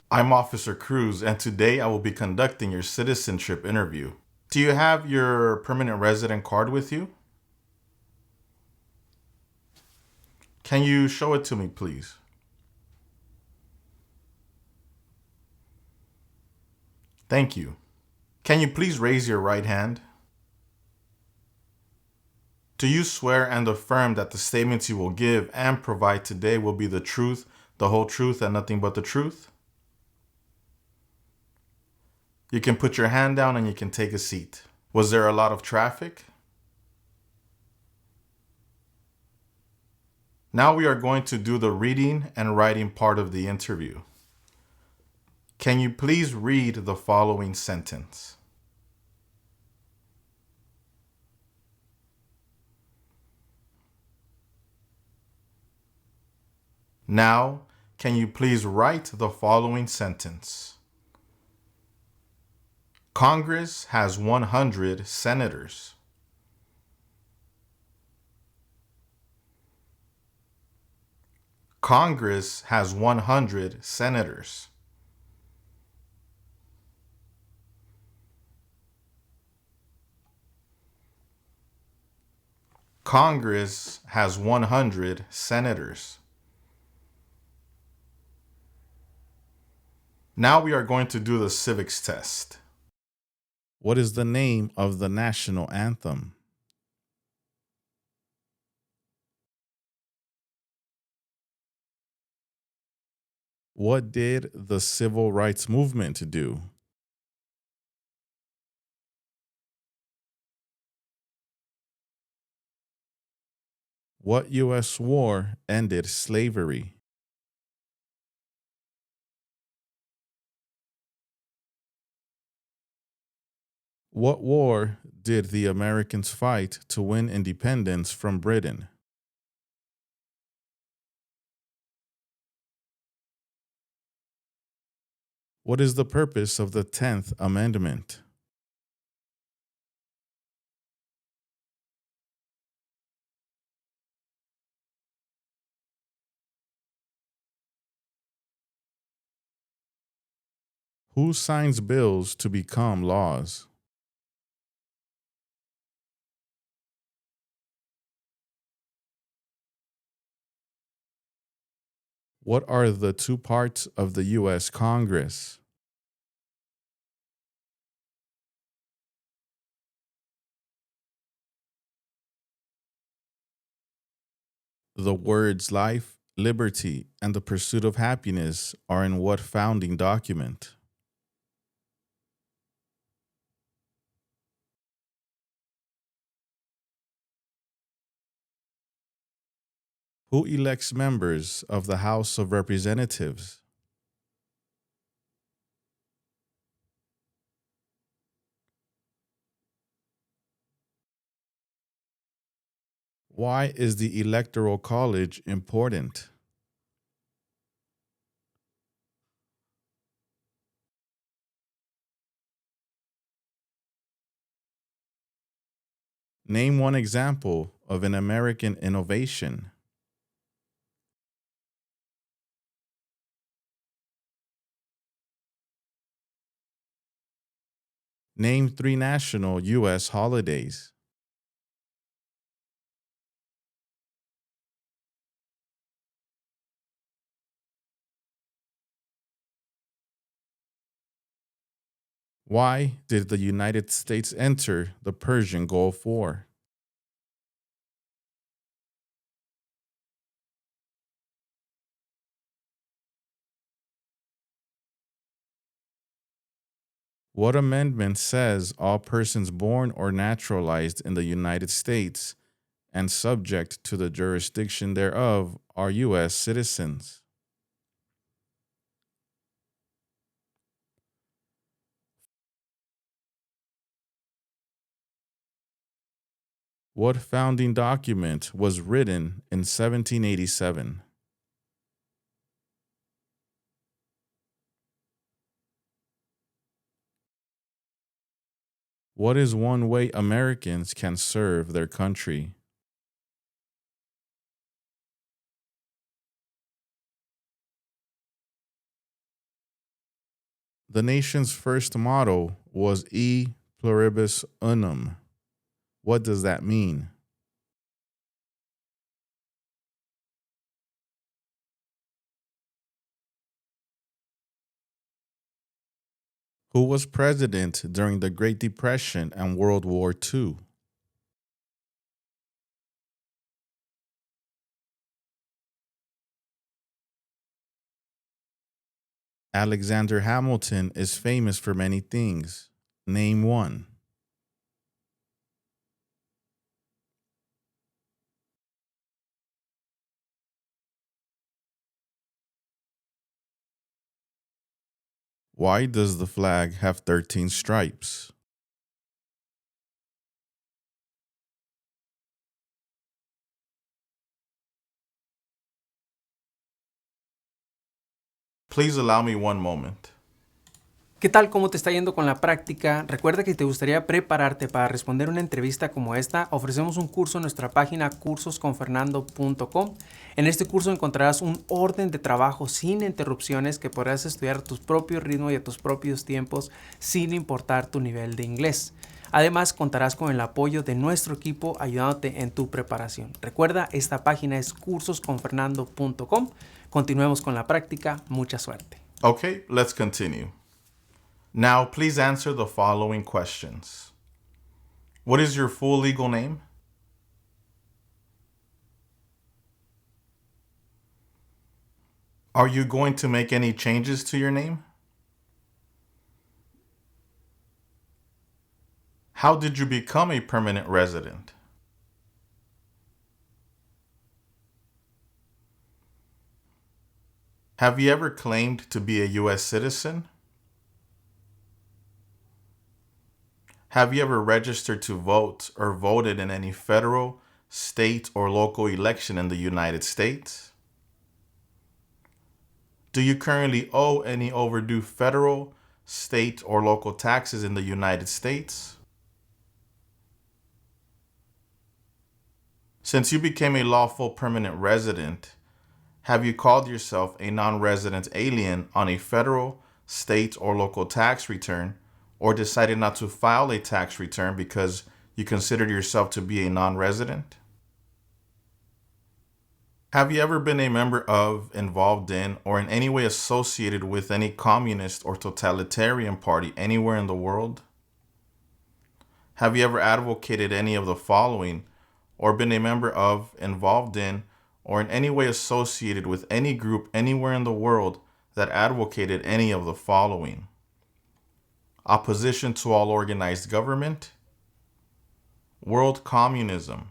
I'm Officer Cruz, and today I will be conducting your citizenship interview. Do you have your permanent resident card with you? Can you show it to me, please? Thank you. Can you please raise your right hand? Do you swear and affirm that the statements you will give and provide today will be the truth, the whole truth, and nothing but the truth? You can put your hand down and you can take a seat. Was there a lot of traffic? Now we are going to do the reading and writing part of the interview. Can you please read the following sentence? Now, can you please write the following sentence? Congress has 100 senators. Congress has 100 senators. Congress has 100 senators. Now we are going to do the civics test. What is the name of the national anthem? What did the civil rights movement do? What U.S. war ended slavery? What war did the Americans fight to win independence from Britain? What is the purpose of the 10th Amendment? Who signs bills to become laws? What are the two parts of the U.S. Congress? The words life, liberty, and the pursuit of happiness are in what founding document? Who elects members of the House of Representatives? Why is the Electoral College important? Name one example of an American innovation. Name three national U.S. holidays. Why did the United States enter the Persian Gulf War? What amendment says all persons born or naturalized in the United States and subject to the jurisdiction thereof are U.S. citizens? What founding document was written in 1787? What is one way Americans can serve their country? The nation's first motto was E pluribus unum. What does that mean? Who was president during the Great Depression and World War II? Alexander Hamilton is famous for many things. Name one. Why does the flag have 13 stripes? Please allow me one moment. ¿Qué tal? ¿Cómo te está yendo con la práctica? Recuerda que si te gustaría prepararte para responder una entrevista como esta, ofrecemos un curso en nuestra página cursosconfernando.com. En este curso encontrarás un orden de trabajo sin interrupciones que podrás estudiar a tu propio ritmo y a tus propios tiempos sin importar tu nivel de inglés. Además, contarás con el apoyo de nuestro equipo ayudándote en tu preparación. Recuerda, esta página es cursosconfernando.com. Continuemos con la práctica. Mucha suerte. Okay, let's continue. Now, please answer the following questions. What is your full legal name? Are you going to make any changes to your name? How did you become a permanent resident? Have you ever claimed to be a U.S. citizen? Have you ever registered to vote or voted in any federal, state, or local election in the United States? Do you currently owe any overdue federal, state, or local taxes in the United States? Since you became a lawful permanent resident, have you called yourself a non-resident alien on a federal, state, or local tax return, or decided not to file a tax return because you considered yourself to be a non-resident? Have you ever been a member of, involved in, or in any way associated with any communist or totalitarian party anywhere in the world? Have you ever advocated any of the following, or been a member of, involved in, or in any way associated with any group anywhere in the world that advocated any of the following? Opposition to all organized government, world communism,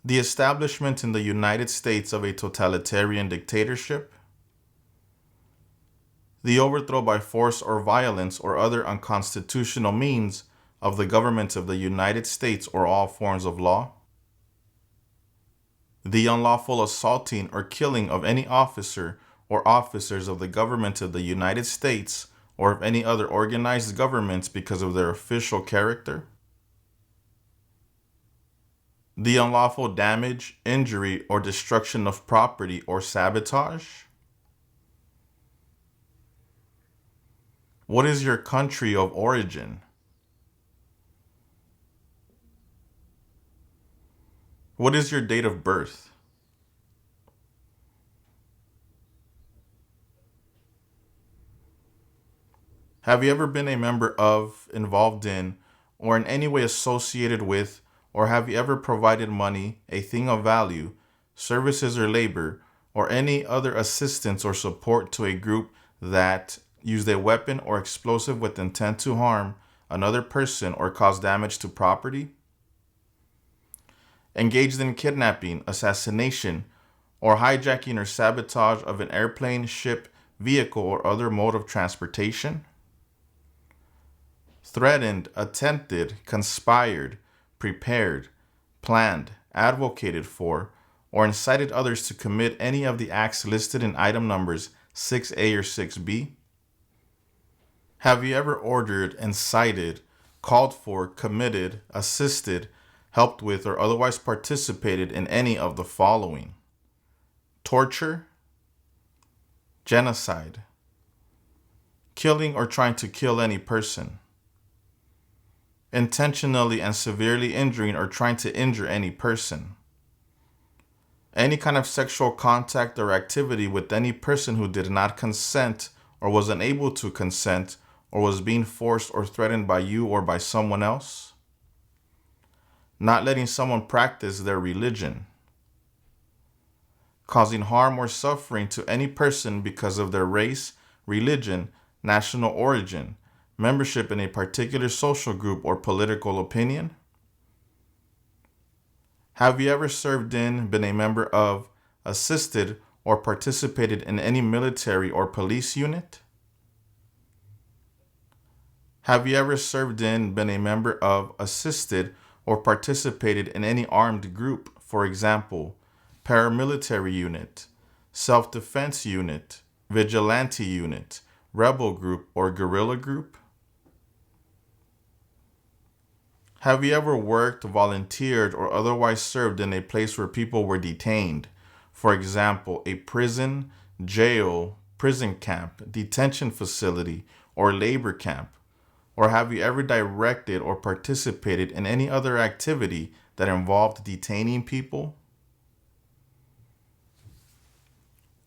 the establishment in the United States of a totalitarian dictatorship, the overthrow by force or violence or other unconstitutional means of the government of the United States or all forms of law, the unlawful assaulting or killing of any officer or officers of the government of the United States or of any other organized governments because of their official character, the unlawful damage, injury, or destruction of property or sabotage. What is your country of origin? What is your date of birth? Have you ever been a member of, involved in, or in any way associated with, or have you ever provided money, a thing of value, services or labor, or any other assistance or support to a group that used a weapon or explosive with intent to harm another person or cause damage to property? Engaged in kidnapping, assassination, or hijacking or sabotage of an airplane, ship, vehicle, or other mode of transportation? Threatened, attempted, conspired, prepared, planned, advocated for, or incited others to commit any of the acts listed in item numbers 6A or 6B? Have you ever ordered, incited, called for, committed, assisted, helped with, or otherwise participated in any of the following? Torture, genocide, killing or trying to kill any person, intentionally and severely injuring or trying to injure any person, any kind of sexual contact or activity with any person who did not consent or was unable to consent or was being forced or threatened by you or by someone else, not letting someone practice their religion, causing harm or suffering to any person because of their race, religion, national origin, membership in a particular social group or political opinion. Have you ever served in, been a member of, assisted, or participated in any military or police unit? Have you ever served in, been a member of, assisted, or participated in any armed group, for example, paramilitary unit, self-defense unit, vigilante unit, rebel group, or guerrilla group? Have you ever worked, volunteered, or otherwise served in a place where people were detained? For example, a prison, jail, prison camp, detention facility, or labor camp? Or have you ever directed or participated in any other activity that involved detaining people?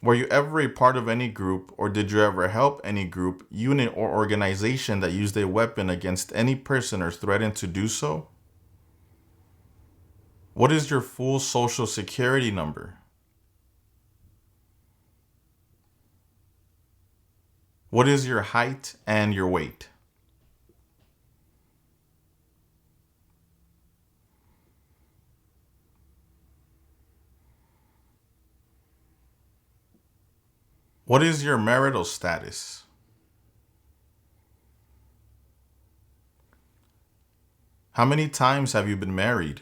Were you ever a part of any group, or did you ever help any group, unit, or organization that used a weapon against any person or threatened to do so? What is your full social security number? What is your height and your weight? What is your marital status? How many times have you been married?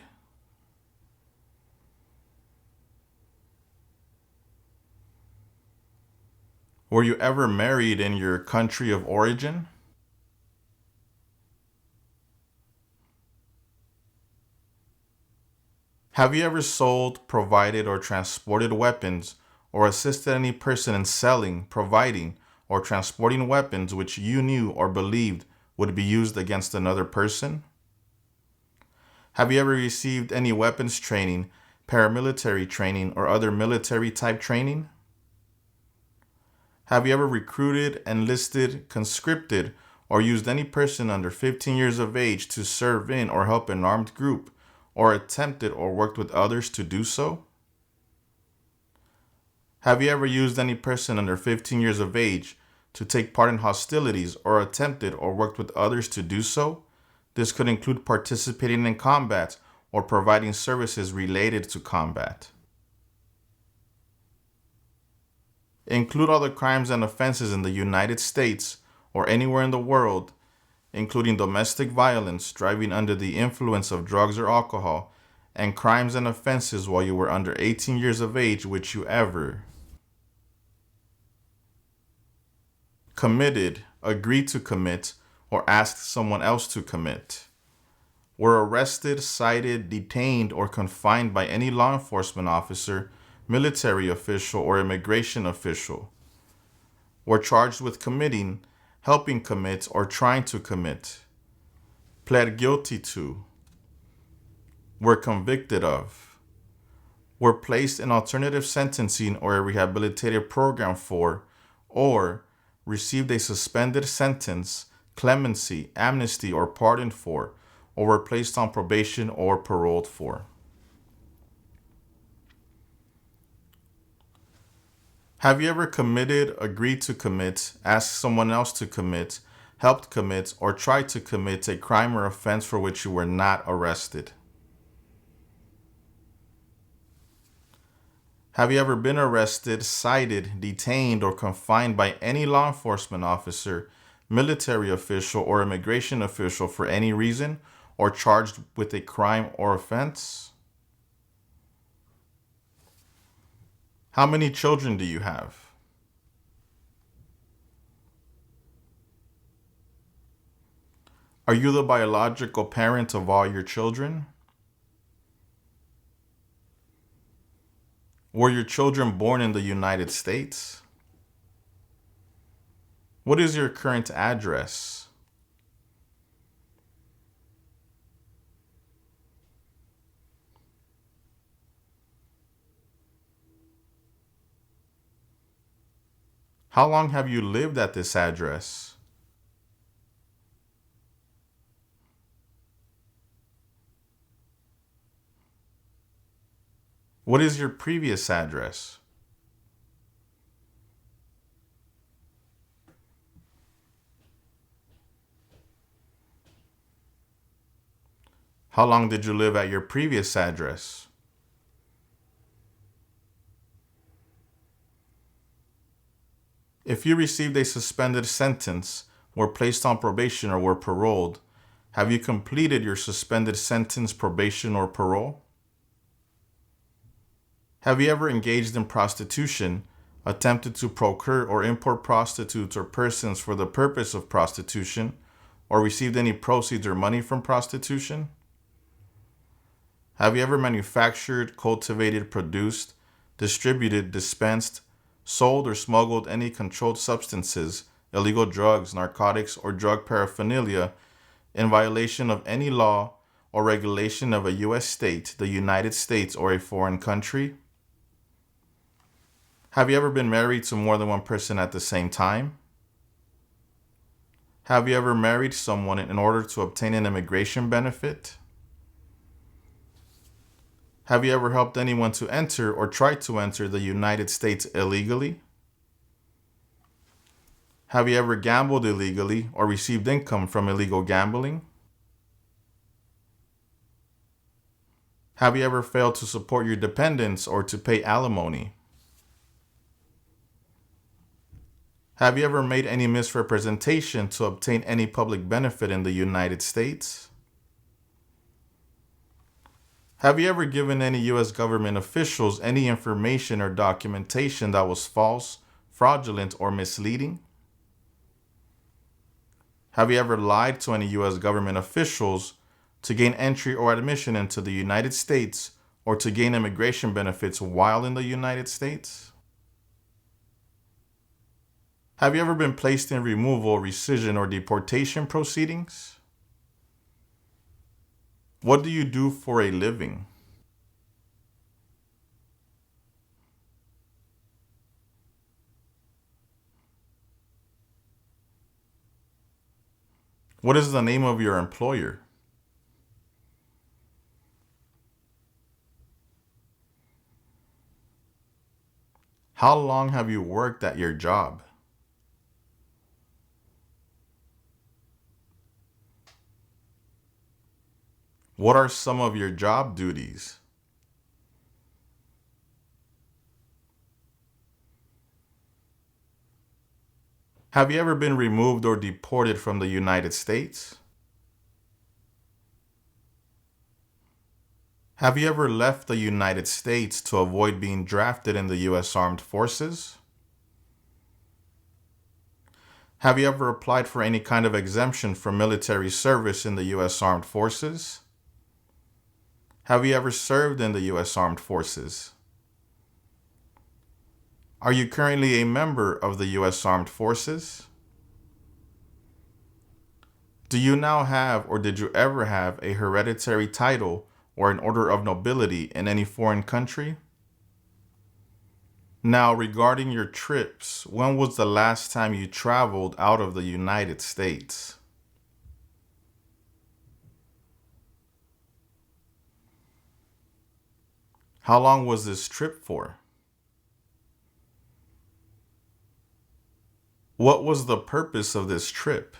Were you ever married in your country of origin? Have you ever sold, provided, or transported weapons, or assisted any person in selling, providing, or transporting weapons which you knew or believed would be used against another person? Have you ever received any weapons training, paramilitary training, or other military type training? Have you ever recruited, enlisted, conscripted, or used any person under 15 years of age to serve in or help an armed group, or attempted or worked with others to do so? Have you ever used any person under 15 years of age to take part in hostilities or attempted or worked with others to do so? This could include participating in combat or providing services related to combat. Include all the crimes and offenses in the United States or anywhere in the world, including domestic violence, driving under the influence of drugs or alcohol, and crimes and offenses while you were under 18 years of age which you ever committed, agreed to commit, or asked someone else to commit, were arrested, cited, detained, or confined by any law enforcement officer, military official, or immigration official, were charged with committing, helping commit, or trying to commit, pled guilty to, were convicted of, were placed in alternative sentencing or a rehabilitative program for, or received a suspended sentence, clemency, amnesty, or pardon for, or were placed on probation or paroled for. Have you ever committed, agreed to commit, asked someone else to commit, helped commit, or tried to commit a crime or offense for which you were not arrested? Have you ever been arrested, cited, detained, or confined by any law enforcement officer, military official, or immigration official for any reason, or charged with a crime or offense? How many children do you have? Are you the biological parent of all your children? Were your children born in the United States? What is your current address? How long have you lived at this address? What is your previous address? How long did you live at your previous address? If you received a suspended sentence, were placed on probation, or were paroled, have you completed your suspended sentence, probation, or parole? Have you ever engaged in prostitution, attempted to procure or import prostitutes or persons for the purpose of prostitution, or received any proceeds or money from prostitution? Have you ever manufactured, cultivated, produced, distributed, dispensed, sold, or smuggled any controlled substances, illegal drugs, narcotics, or drug paraphernalia in violation of any law or regulation of a U.S. state, the United States, or a foreign country? Have you ever been married to more than one person at the same time? Have you ever married someone in order to obtain an immigration benefit? Have you ever helped anyone to enter or try to enter the United States illegally? Have you ever gambled illegally or received income from illegal gambling? Have you ever failed to support your dependents or to pay alimony? Have you ever made any misrepresentation to obtain any public benefit in the United States? Have you ever given any U.S. government officials any information or documentation that was false, fraudulent, or misleading? Have you ever lied to any U.S. government officials to gain entry or admission into the United States or to gain immigration benefits while in the United States? Have you ever been placed in removal, rescission, or deportation proceedings? What do you do for a living? What is the name of your employer? How long have you worked at your job? What are some of your job duties? Have you ever been removed or deported from the United States? Have you ever left the United States to avoid being drafted in the U.S. Armed Forces? Have you ever applied for any kind of exemption from military service in the U.S. Armed Forces? Have you ever served in the U.S. Armed Forces? Are you currently a member of the U.S. Armed Forces? Do you now have, or did you ever have, a hereditary title or an order of nobility in any foreign country? Now, regarding your trips, when was the last time you traveled out of the United States? How long was this trip for? What was the purpose of this trip?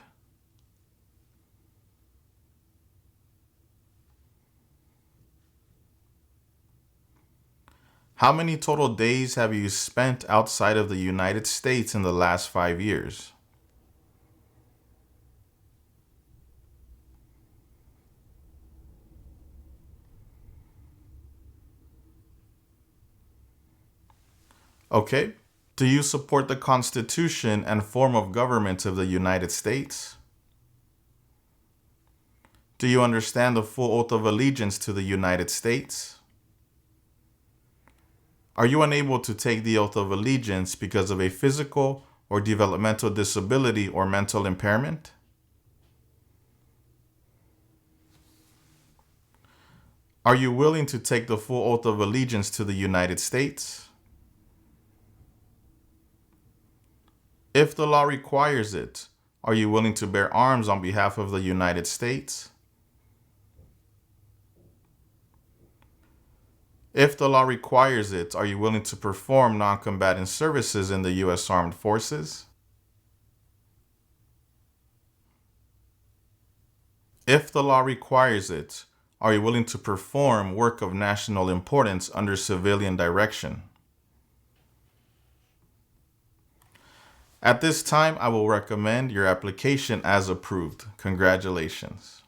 How many total days have you spent outside of the United States in the last 5 years? Okay. Do you support the Constitution and form of government of the United States? Do you understand the full oath of allegiance to the United States? Are you unable to take the oath of allegiance because of a physical or developmental disability or mental impairment? Are you willing to take the full oath of allegiance to the United States? If the law requires it, are you willing to bear arms on behalf of the United States? If the law requires it, are you willing to perform non-combatant services in the U.S. Armed Forces? If the law requires it, are you willing to perform work of national importance under civilian direction? At this time, I will recommend your application as approved. Congratulations.